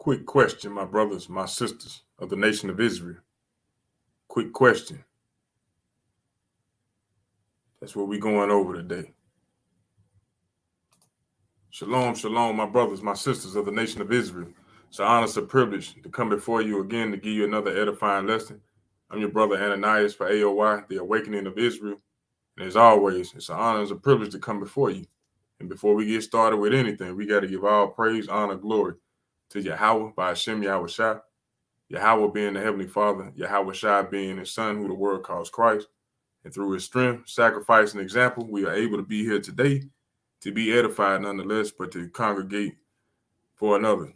Quick question, my brothers, my sisters of the nation of Israel. Quick question. That's what we're going over today. Shalom, shalom, my brothers, my sisters of the nation of Israel. It's an honor, it's a privilege to come before you again to give you another edifying lesson. I'm your brother Ananias for A.O.I, the Awakening of Israel. And as always, it's an honor, it's a privilege to come before you. And before we get started with anything, we got to give all praise, honor, glory to Yahweh by Hashem Yahweh Shai. Yahweh being the Heavenly Father, Yahweh Shai being his son, who the world calls Christ. And through his strength, sacrifice, and example, we are able to be here today to be edified nonetheless, but to congregate for another.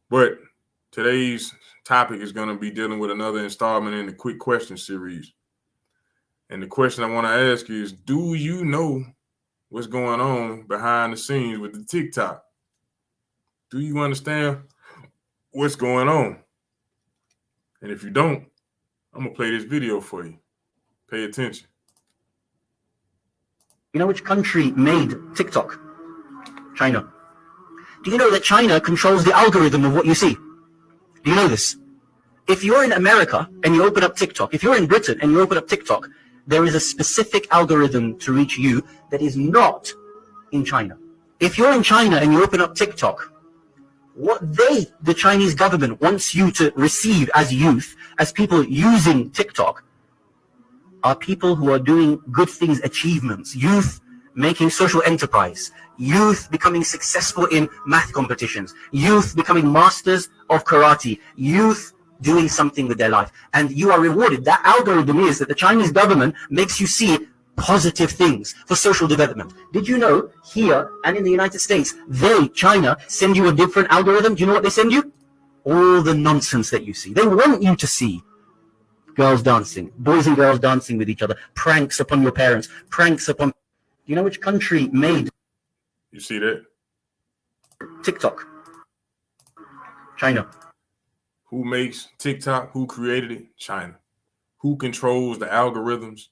But today's topic is going to be dealing with another installment in the Quick Question series. And the question I want to ask you is, do you know what's going on behind the scenes with the TikTok? Do you understand what's going on? And if you don't, I'm going to play this video for you. Pay attention. You know which country made TikTok? China. Do you know that China controls the algorithm of what you see? Do you know this? If you're in America and you open up TikTok, if you're in Britain and you open up TikTok, there is a specific algorithm to reach you that is not in China. If you're in China and you open up TikTok, what the Chinese government wants you to receive as youth, as people using TikTok, are people who are doing good things, achievements, youth making social enterprise, youth becoming successful in math competitions, youth becoming masters of karate, youth doing something with their life. And you are rewarded. That algorithm is that the Chinese government makes you see positive things for social development. Did you know here and in the United States, China, send you a different algorithm? Do you know what they send you? All the nonsense that you see. They want you to see girls dancing, boys and girls dancing with each other, pranks upon your parents, pranks upon... Do you know which country made... You see that? TikTok. China. Who makes TikTok? Who created it? China. Who controls the algorithms?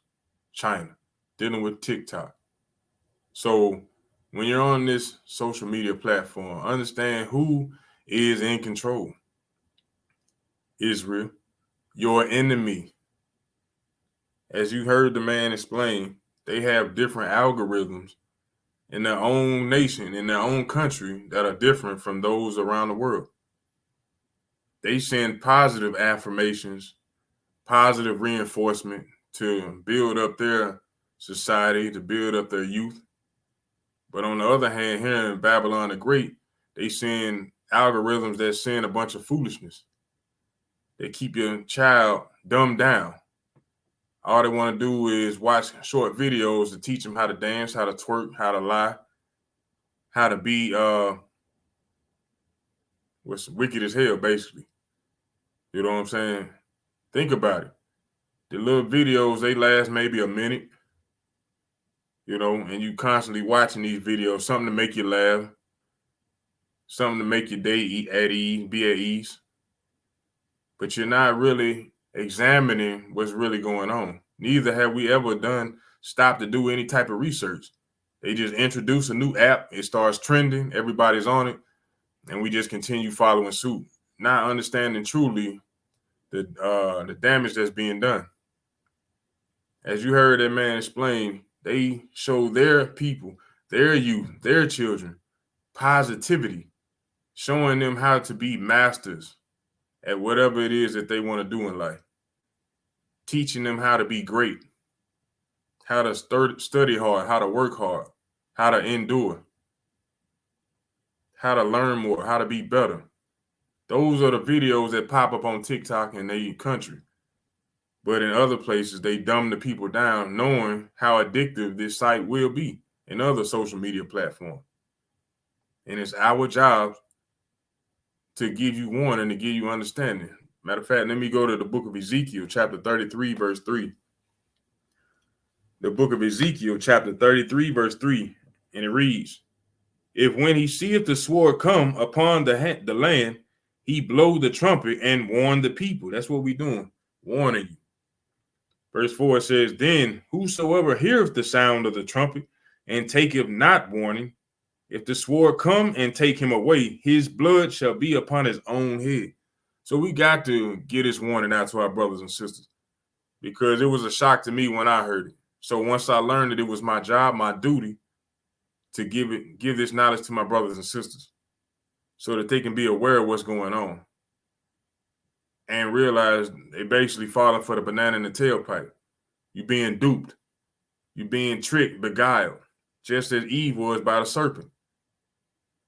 China. Dealing with TikTok. So when you're on this social media platform, understand who is in control. Israel, your enemy. As you heard the man explain, they have different algorithms in their own nation, in their own country, that are different from those around the world. They send positive affirmations, positive reinforcement to build up their society, to build up their youth. But on the other hand, here in Babylon the Great, they send algorithms that send a bunch of foolishness. They keep your child dumbed down. All they want to do is watch short videos to teach them how to dance, how to twerk, how to lie, how to be what's wicked as hell, basically. You know what I'm saying? Think about it. The little videos, they last maybe a minute, and you constantly watching these videos, something to make you laugh, something to make your day be at ease. But you're not really examining what's really going on. Neither have we ever stopped to do any type of research. They just introduce a new app, it starts trending, everybody's on it, and we just continue following suit, not understanding truly the damage that's being done. As you heard that man explain, they show their people, their youth, their children, positivity, showing them how to be masters at whatever it is that they want to do in life, teaching them how to be great, how to study hard, how to work hard, how to endure, how to learn more, how to be better. Those are the videos that pop up on TikTok in their country. But in other places, they dumb the people down, knowing how addictive this site will be in other social media platforms. And it's our job to give you warning, to give you understanding. Matter of fact, let me go to the book of Ezekiel, chapter 33, verse 3. The book of Ezekiel, chapter 33, verse 3, and it reads, "If when he seeth the sword come upon the land, he blow the trumpet and warn the people." That's what we're doing, warning you. Verse 4 says, "Then whosoever heareth the sound of the trumpet and taketh not warning If the sword come and take him away, his blood shall be upon his own head. So we got to get this warning out to our brothers and sisters, because it was a shock to me when I heard it. So once I learned that it was my job, my duty to give this knowledge to my brothers and sisters so that they can be aware of what's going on and realize they basically falling for the banana in the tailpipe. You being duped. You being tricked, beguiled, just as Eve was by the serpent.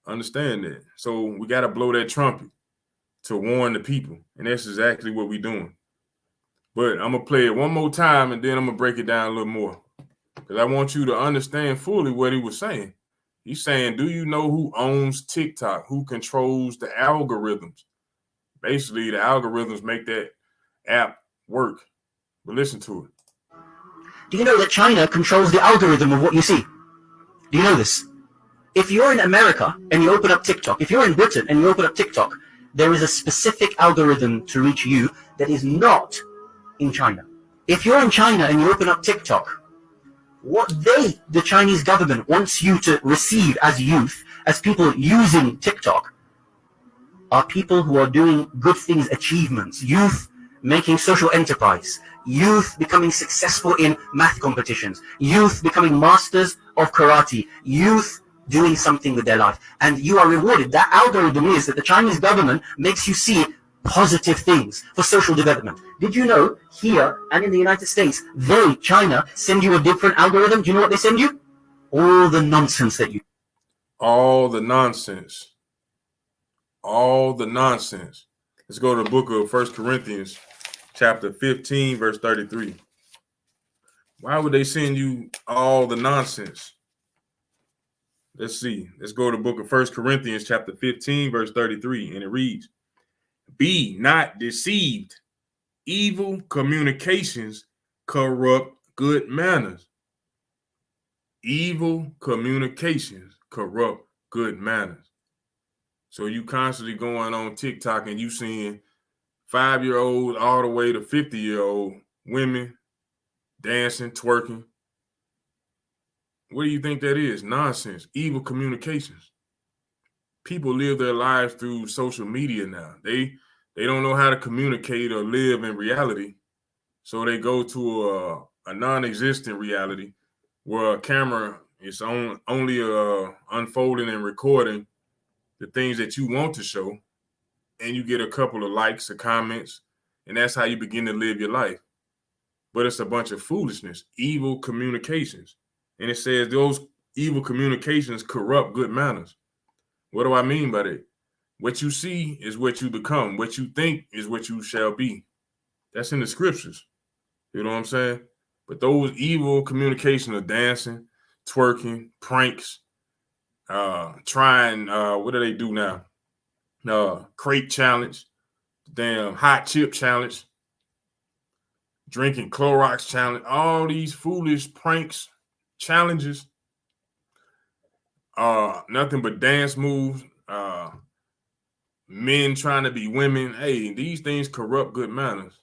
Understand that. So we got to blow that trumpet to warn the people. And that's exactly what we're doing. But I'm going to play it one more time and then I'm going to break it down a little more, because I want you to understand fully what he was saying. He's saying, do you know who owns TikTok? Who controls the algorithms? Basically, the algorithms make that app work. But listen to it. Do you know that China controls the algorithm of what you see? Do you know this? If you're in America and you open up TikTok, if you're in Britain and you open up TikTok, there is a specific algorithm to reach you that is not in China. If you're in China and you open up TikTok, what the Chinese government wants you to receive as youth, as people using TikTok, are people who are doing good things, achievements, youth making social enterprise, youth becoming successful in math competitions, youth becoming masters of karate, youth doing something with their life. And you are rewarded. That algorithm is that the Chinese government makes you see positive things for social development. Did you know here and in the United States, China, send you a different algorithm? Do you know what they send you? All the nonsense that you... All the nonsense. All the nonsense. Let's go to the book of 1 Corinthians, chapter 15, verse 33. Why would they send you all the nonsense? Let's see. Let's go to the book of 1 Corinthians, chapter 15, verse 33, and it reads, be not deceived. Evil communications corrupt good manners. Evil communications corrupt good manners. So you constantly going on TikTok and you seeing 5-year-olds all the way to 50-year-old women dancing, twerking. What do you think that is? Nonsense. Evil communications. People live their lives through social media now. They don't know how to communicate or live in reality. So they go to a non-existent reality where a camera is only unfolding and recording the things that you want to show, and you get a couple of likes or comments, and that's how you begin to live your life. But it's a bunch of foolishness, evil communications. And it says those evil communications corrupt good manners. What do I mean by that? What you see is what you become. What you think is what you shall be. That's in the scriptures. You know what I'm saying? But those evil communications of dancing, twerking, pranks, trying, what do they do now? Crate challenge, damn hot chip challenge, drinking Clorox challenge, all these foolish pranks, challenges, nothing but dance moves, men trying to be women. Hey, these things corrupt good manners.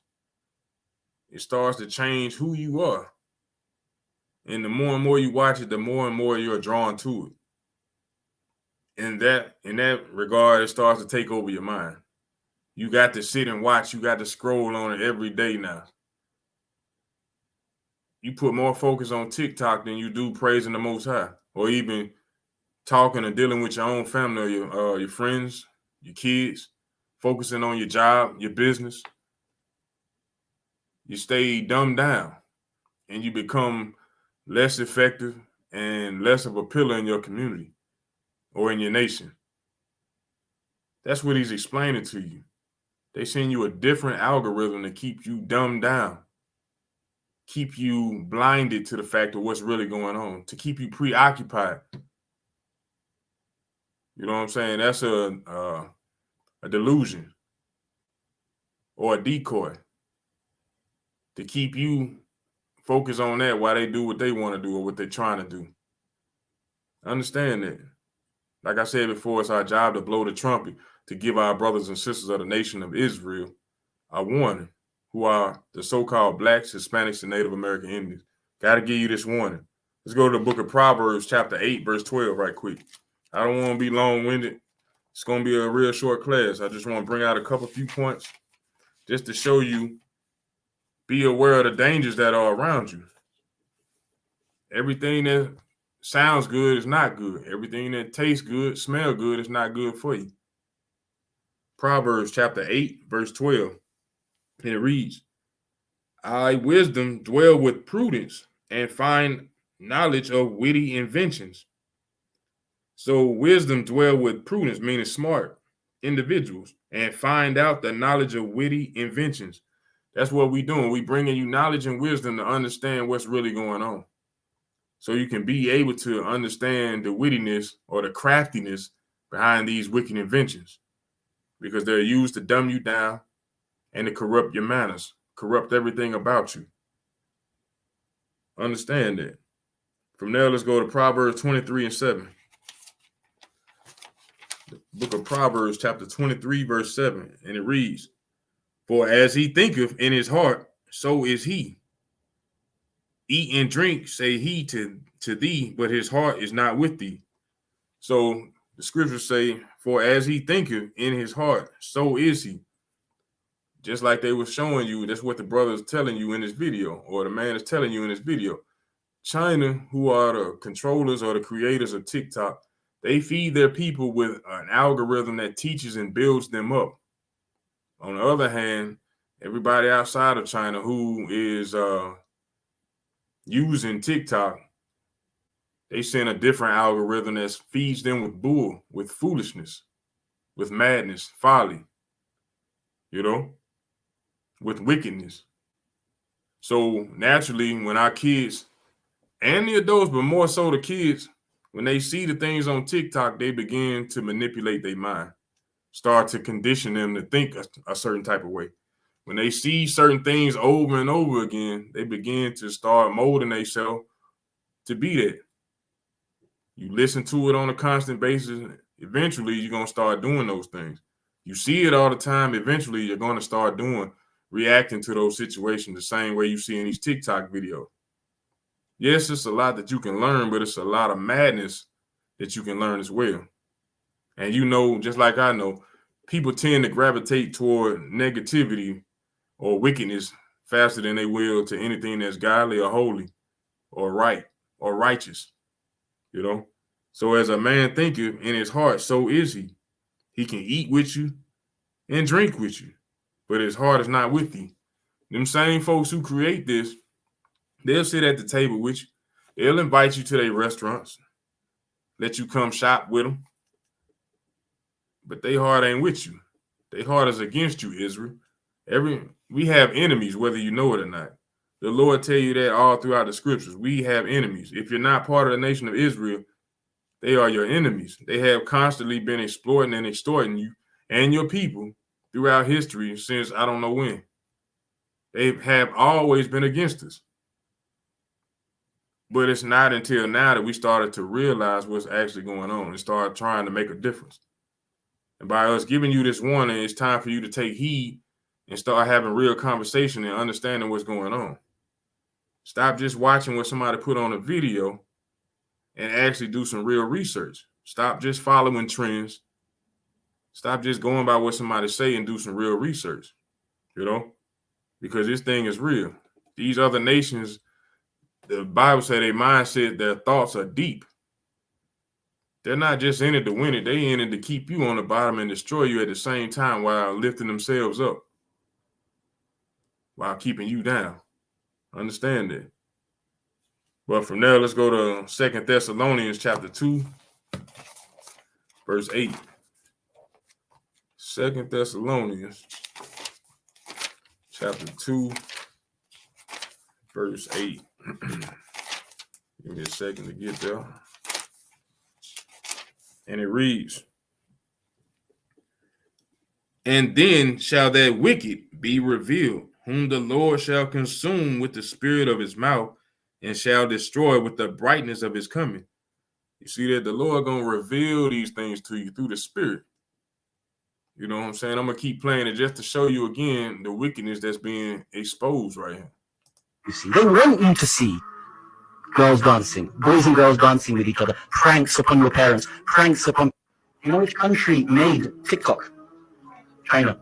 It starts to change who you are. And the more and more you watch it, the more and more you're drawn to it. In that regard, it starts to take over your mind. You got to sit and watch. You got to scroll on it every day now. You put more focus on TikTok than you do praising the Most High, or even talking and dealing with your own family, or your friends, your kids, focusing on your job, your business. You stay dumbed down and you become less effective and less of a pillar in your community or in your nation. That's what he's explaining to you. They send you a different algorithm to keep you dumbed down, keep you blinded to the fact of what's really going on, to keep you preoccupied. You know what I'm saying? That's a delusion or a decoy to keep you focused on that while they do what they want to do or what they're trying to do. Understand that. Like I said before, it's our job to blow the trumpet, to give our brothers and sisters of the nation of Israel a warning, who are the so-called Blacks, Hispanics, and Native American Indians. Got to give you this warning. Let's go to the book of Proverbs, chapter 8, verse 12, right quick. I don't want to be long-winded. It's going to be a real short class. I just want to bring out a few points just to show you, be aware of the dangers that are around you. Everything that sounds good is not good. Everything that tastes good, smell good is not good for you. Proverbs chapter 8, verse 12. And it reads, I, wisdom, dwell with prudence and find knowledge of witty inventions. So wisdom dwell with prudence, meaning smart individuals, and find out the knowledge of witty inventions. That's what we're doing. We bringing you knowledge and wisdom to understand what's really going on. So you can be able to understand the wittiness or the craftiness behind these wicked inventions, because they're used to dumb you down and to corrupt your manners, corrupt everything about you. Understand that. From there, let's go to Proverbs 23 and 7. The book of Proverbs, chapter 23, verse 7. And it reads, For as he thinketh in his heart, so is he. Eat and drink, say he to thee, but his heart is not with thee. So the scriptures say, for as he thinketh in his heart, so is he. Just like they were showing you, that's what the brother is telling you in this video, or the man is telling you in this video. China, who are the controllers or the creators of TikTok, they feed their people with an algorithm that teaches and builds them up. On the other hand, everybody outside of China who is using TikTok, they send a different algorithm that feeds them with bull, with foolishness, with madness, folly, with wickedness. So naturally, when our kids and the adults, but more so the kids, when they see the things on TikTok, they begin to manipulate their mind, start to condition them to think a certain type of way. When they see certain things over and over again, they begin to start molding themselves to be that. You listen to it on a constant basis, eventually you're going to start doing those things. You see it all the time, eventually you're going to start reacting to those situations the same way you see in these TikTok videos. Yes, it's a lot that you can learn, but it's a lot of madness that you can learn as well. And just like I know, people tend to gravitate toward negativity or wickedness faster than they will to anything that's godly or holy or right or righteous, So as a man thinketh in his heart, so is he. He can eat with you and drink with you, but his heart is not with thee. Them same folks who create this, they'll sit at the table with you. They'll invite you to their restaurants, let you come shop with them, but their heart ain't with you. Their heart is against you, Israel. We have enemies, whether you know it or not. The Lord tell you that all throughout the scriptures. We have enemies. If you're not part of the nation of Israel, they are your enemies. They have constantly been exploiting and extorting you and your people throughout history since I don't know when. They have always been against us. But it's not until now that we started to realize what's actually going on and start trying to make a difference. And by us giving you this warning, it's time for you to take heed and start having real conversation and understanding what's going on. Stop just watching what somebody put on a video and actually do some real research. Stop just following trends. Stop just going by what somebody say and do some real research, because this thing is real. These other nations, the Bible said their mindset, their thoughts are deep. They're not just in it to win it. They in it to keep you on the bottom and destroy you at the same time while lifting themselves up, while keeping you down. Understand that. But from there, let's go to 2 Thessalonians chapter 2, verse 8. 2 Thessalonians chapter 2, verse 8. Give me a second to get there. And it reads, And then shall that wicked be revealed, whom the Lord shall consume with the spirit of his mouth, and shall destroy with the brightness of his coming. You see that the Lord going to reveal these things to you through the spirit. You know what I'm saying? I'm going to keep playing it just to show you again the wickedness that's being exposed right here. You see, they want you to see. girls dancing, boys and girls dancing with each other, pranks upon your parents, pranks upon... You know which country made TikTok? China.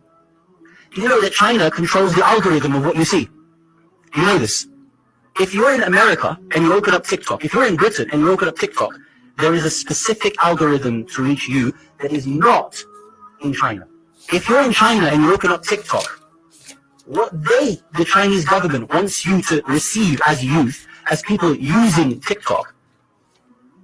Do you know that China controls the algorithm of what you see? Do you know this? If you're in America and you open up TikTok, if you're in Britain and you open up TikTok, there is a specific algorithm to reach you that is not in China. If you're in China and you open up TikTok, what the Chinese government wants you to receive as youth, as people using TikTok,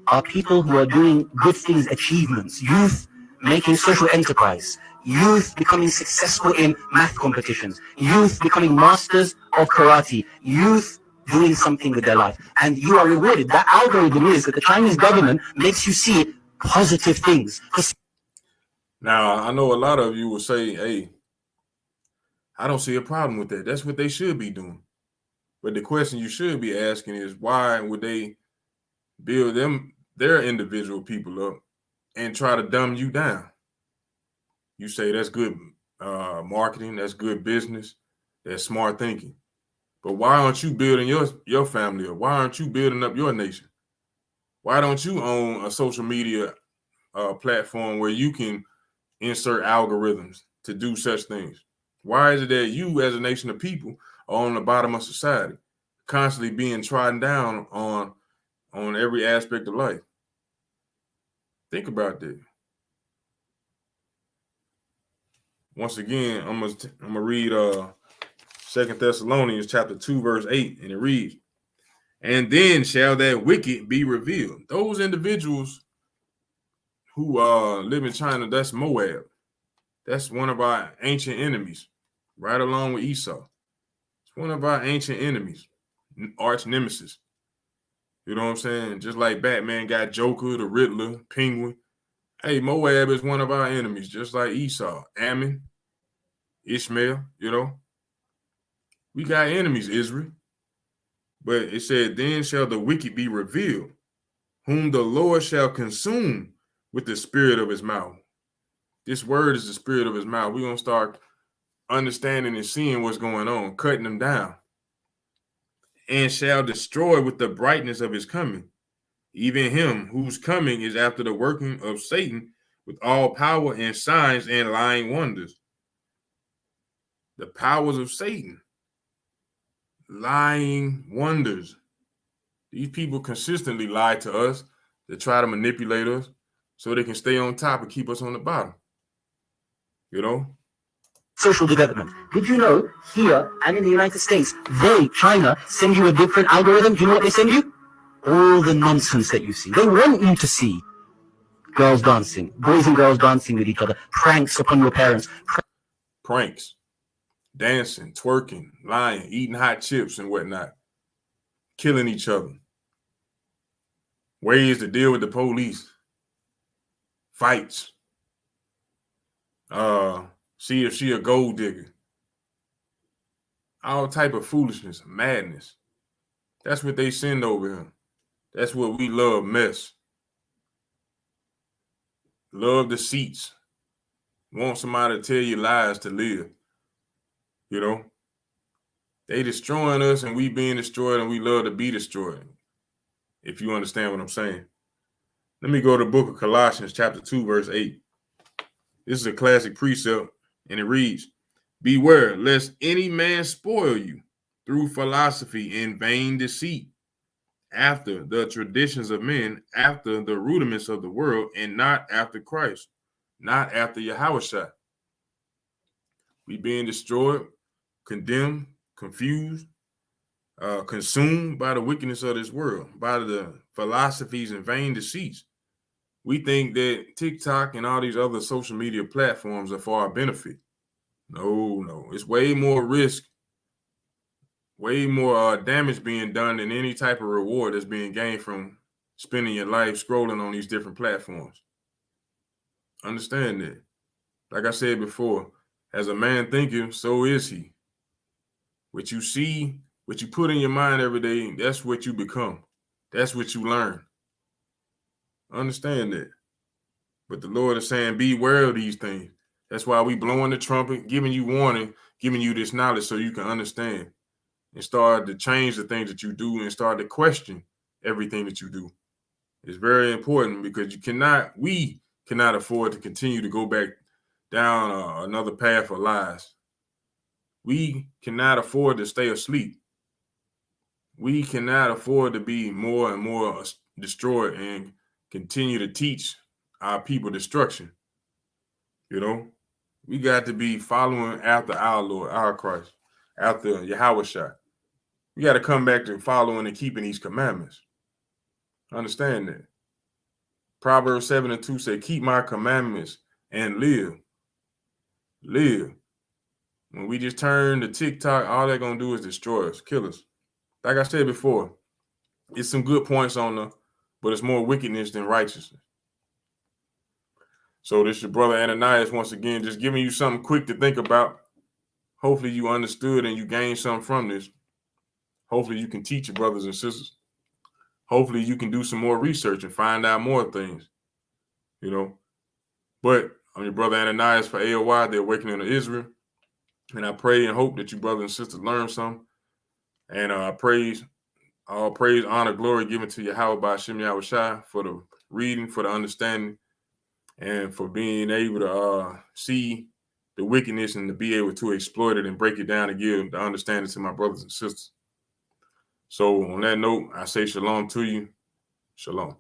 are people who are doing good things, achievements, youth making social enterprise, youth becoming successful in math competitions, youth becoming masters of karate, youth doing something with their life. And you are rewarded. That algorithm is that the Chinese government makes you see positive things. Now, I know a lot of you will say, hey, I don't see a problem with that. That's what they should be doing. But the question you should be asking is, why would they build their individual people up and try to dumb you down? You say that's good marketing, that's good business, that's smart thinking. But why aren't you building your family up? Why aren't you building up your nation? Why don't you own a social media platform where you can insert algorithms to do such things? Why is it that you, as a nation of people, are on the bottom of society, constantly being trodden down on every aspect of life? Think about that. Once again, I'm gonna read 2 Thessalonians chapter 2, verse 8, and it reads, "And then shall that wicked be revealed." Those individuals who live in China, that's Moab. That's one of our ancient enemies, right along with Esau. It's one of our ancient enemies, arch nemesis. You know what I'm saying? Just like Batman got Joker, the Riddler, Penguin. Hey, Moab is one of our enemies, just like Esau, Ammon, Ishmael, you know. We got enemies, Israel. But it said, then shall the wicked be revealed, whom the Lord shall consume with the spirit of his mouth. This word is the spirit of his mouth. We're going to start understanding and seeing what's going on, cutting them down. And shall destroy with the brightness of his coming, even him whose coming is after the working of Satan with all power and signs and lying wonders. The powers of Satan, lying wonders. These people consistently lie to us. They try to manipulate us so they can stay on top and keep us on the bottom. You know? Social development. Did you know here and in the United States, China, send you a different algorithm? Do you know what they send you? All the nonsense that you see. They want you to see girls dancing, boys and girls dancing with each other, pranks upon your parents. Pranks, dancing, twerking, lying, eating hot chips and whatnot, killing each other. Ways to deal with the police. Fights. See if she a gold digger. All type of foolishness, madness. That's what they send over here. That's what we love, mess. Love deceits. Want somebody to tell you lies to live. You know? They destroying us and we being destroyed and we love to be destroyed. If you understand what I'm saying. Let me go to the book of Colossians chapter 2, verse 8. This is a classic precept and it reads, "Beware lest any man spoil you through philosophy and vain deceit, after the traditions of men, after the rudiments of the world, and not after Christ," not after Yahushua. We being destroyed, condemned, confused, consumed by the wickedness of this world, by the philosophies and vain deceits. We think that TikTok and all these other social media platforms are for our benefit. No. It's way more risk, way more damage being done than any type of reward that's being gained from spending your life scrolling on these different platforms. Understand that. Like I said before, as a man thinketh, so is he. What you see, what you put in your mind every day, that's what you become. That's what you learn. Understand that. But the Lord is saying, beware of these things. That's why we blowing the trumpet, giving you warning, giving you this knowledge so you can understand and start to change the things that you do and start to question everything that you do. It's very important because we cannot afford to continue to go back down another path of lies. We cannot afford to stay asleep. We cannot afford to be more and more destroyed and continue to teach our people destruction. You know, we got to be following after our Lord, our Christ, after Yahweh. We got to come back to following and keeping these commandments. Understand that. Proverbs 7:2 say, keep my commandments and live. Live. When we just turn to TikTok, all they're going to do is destroy us, kill us. Like I said before, it's some good points on there, but it's more wickedness than righteousness. So this is your brother Ananias once again, just giving you something quick to think about. Hopefully you understood and you gained something from this. Hopefully you can teach your brothers and sisters. Hopefully you can do some more research and find out more things, you know. But I'm your brother Ananias for A.O.I, the Awakening of Israel. And I pray and hope that you brothers and sisters learn some. And all praise, honor, glory given to Yahweh by Hashem Yahushua for the reading, for the understanding, and for being able to see the wickedness and to be able to exploit it and break it down and give the understanding to my brothers and sisters. So on that note, I say shalom to you. Shalom.